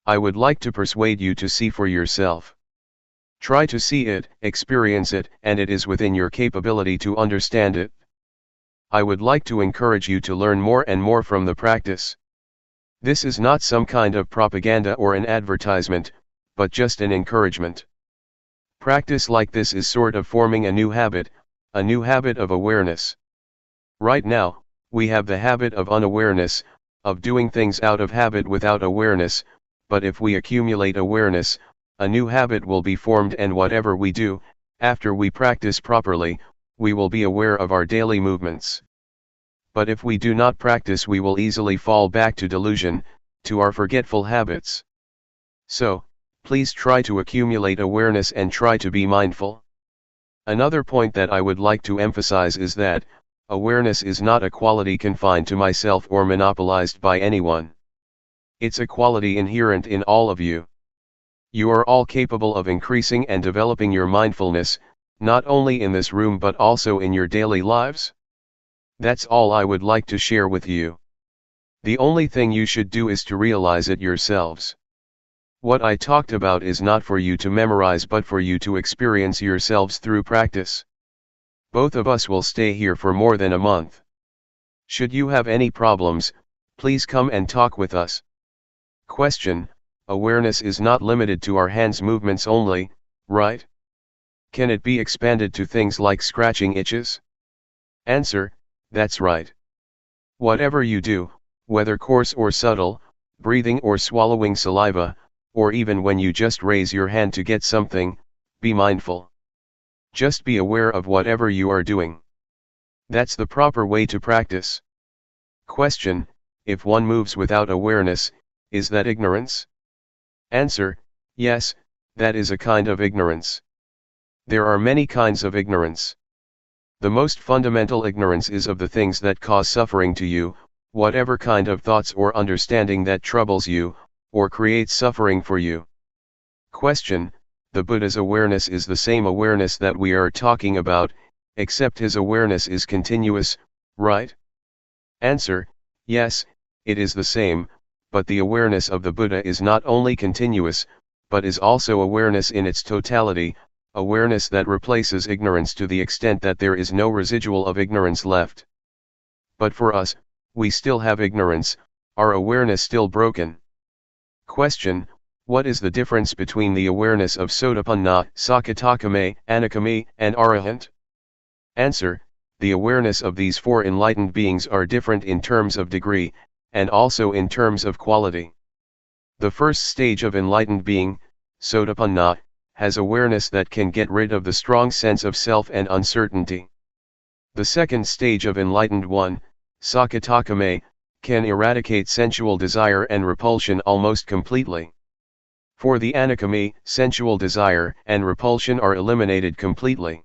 I would like to persuade you to see for yourself. Try to see it, experience it, and it is within your capability to understand it. I would like to encourage you to learn more and more from the practice. This is not some kind of propaganda or an advertisement, but just an encouragement. Practice like this is sort of forming a new habit of awareness. Right now, we have the habit of unawareness, of doing things out of habit without awareness, but if we accumulate awareness, a new habit will be formed, and whatever we do, after we practice properly, we will be aware of our daily movements. But if we do not practice, we will easily fall back to delusion, to our forgetful habits. So, please try to accumulate awareness and try to be mindful. Another point that I would like to emphasize is that, awareness is not a quality confined to myself or monopolized by anyone. It's a quality inherent in all of you. You are all capable of increasing and developing your mindfulness, not only in this room but also in your daily lives. That's all I would like to share with you. The only thing you should do is to realize it yourselves. What I talked about is not for you to memorize but for you to experience yourselves through practice. Both of us will stay here for more than a month. Should you have any problems, please come and talk with us. Question: awareness is not limited to our hands movements only, right? Can it be expanded to things like scratching itches? Answer: that's right. Whatever you do, whether coarse or subtle, breathing or swallowing saliva, or even when you just raise your hand to get something, be mindful. Just be aware of whatever you are doing. That's the proper way to practice. Question: if one moves without awareness, is that ignorance? Answer: yes, that is a kind of ignorance. There are many kinds of ignorance. The most fundamental ignorance is of the things that cause suffering to you, whatever kind of thoughts or understanding that troubles you, or creates suffering for you. Question: the Buddha's awareness is the same awareness that we are talking about, except his awareness is continuous, right? Answer: yes, it is the same, but the awareness of the Buddha is not only continuous, but is also awareness in its totality, awareness that replaces ignorance to the extent that there is no residual of ignorance left. But for us, we still have ignorance, our awareness still broken. Question: what is the difference between the awareness of Sotapanna, Sakadagami, Anagami, and Arahant? Answer: the awareness of these four enlightened beings are different in terms of degree, and also in terms of quality. The first stage of enlightened being, Sotapanna, has awareness that can get rid of the strong sense of self and uncertainty. The second stage of enlightened one, Sakadagami, can eradicate sensual desire and repulsion almost completely. For the Anagami, sensual desire and repulsion are eliminated completely.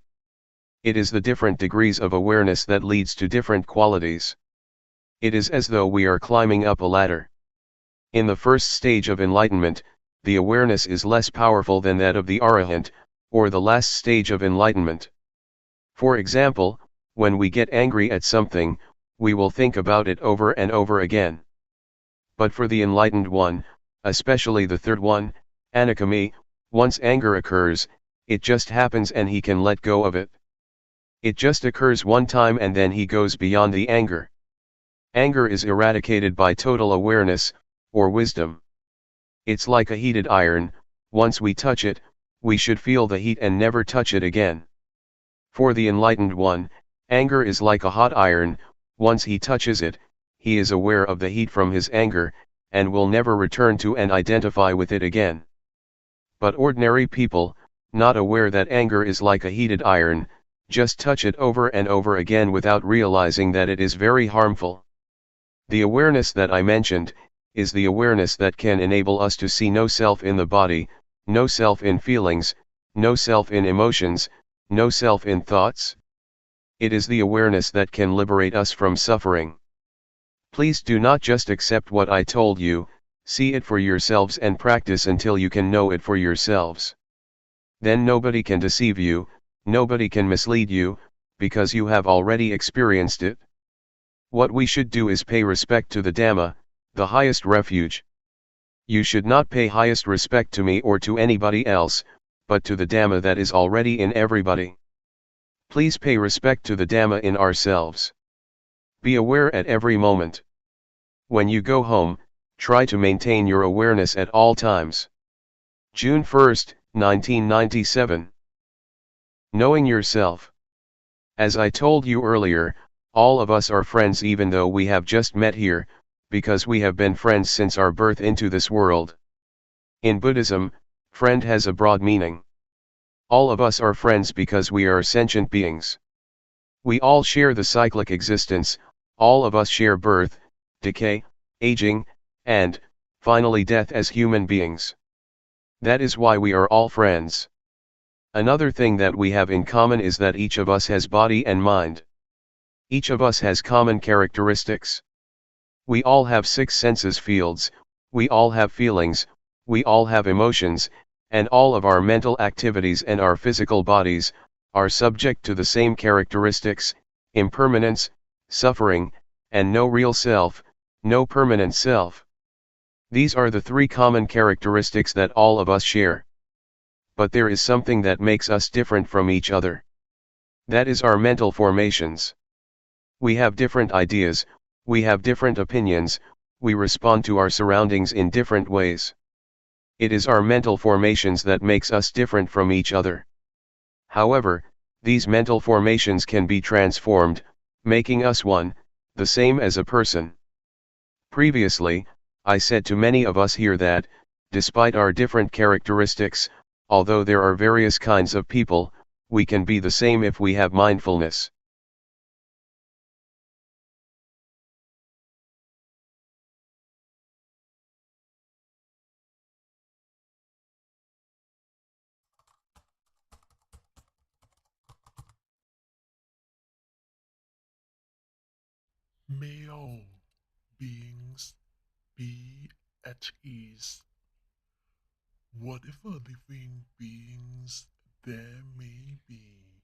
It is the different degrees of awareness that leads to different qualities. It is as though we are climbing up a ladder. In the first stage of enlightenment, the awareness is less powerful than that of the Arahant, or the last stage of enlightenment. For example, when we get angry at something, we will think about it over and over again. But for the enlightened one, especially the third one, Anagami, once anger occurs, it just happens and he can let go of it. It just occurs one time and then he goes beyond the anger. Anger is eradicated by total awareness, or wisdom. It's like a heated iron, once we touch it, we should feel the heat and never touch it again. For the enlightened one, anger is like a hot iron, once he touches it, he is aware of the heat from his anger, and will never return to and identify with it again. But ordinary people, not aware that anger is like a heated iron, just touch it over and over again without realizing that it is very harmful. The awareness that I mentioned, is the awareness that can enable us to see no self in the body, no self in feelings, no self in emotions, no self in thoughts. It is the awareness that can liberate us from suffering. Please do not just accept what I told you, see it for yourselves and practice until you can know it for yourselves. Then nobody can deceive you, nobody can mislead you, because you have already experienced it. What we should do is pay respect to the Dhamma, the highest refuge. You should not pay highest respect to me or to anybody else, but to the Dhamma that is already in everybody. Please pay respect to the Dhamma in ourselves. Be aware at every moment. When you go home, try to maintain your awareness at all times. June 1, 1997. Knowing yourself. As I told you earlier, all of us are friends even though we have just met here, because we have been friends since our birth into this world. In Buddhism, friend has a broad meaning. All of us are friends because we are sentient beings. We all share the cyclic existence, all of us share birth, decay, aging, and, finally death as human beings. That is why we are all friends. Another thing that we have in common is that each of us has body and mind. Each of us has common characteristics. We all have 6 senses fields, we all have feelings, we all have emotions, and all of our mental activities and our physical bodies are subject to the same characteristics: impermanence, suffering, and no real self, no permanent self. These are the 3 common characteristics that all of us share. But there is something that makes us different from each other. That is our mental formations. We have different ideas, we have different opinions, we respond to our surroundings in different ways. It is our mental formations that makes us different from each other. However, these mental formations can be transformed, making us one, the same as a person. Previously, I said to many of us here that, despite our different characteristics, although there are various kinds of people, we can be the same if we have mindfulness. May all beings be at ease, whatever living beings there may be,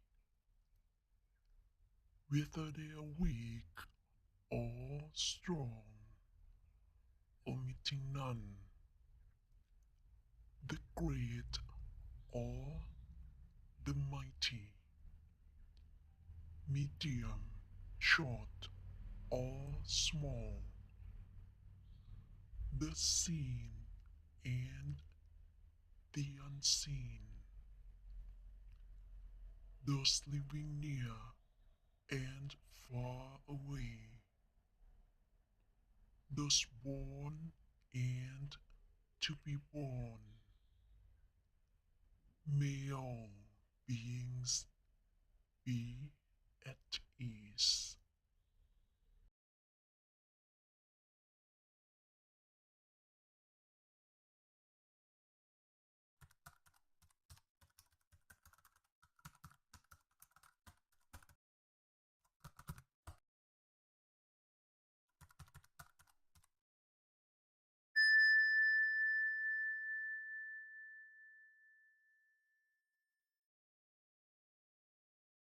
whether they are weak or strong, omitting none, the great or the mighty, medium, short or small, the seen and the unseen, those living near and far away, those born and to be born. May all beings be at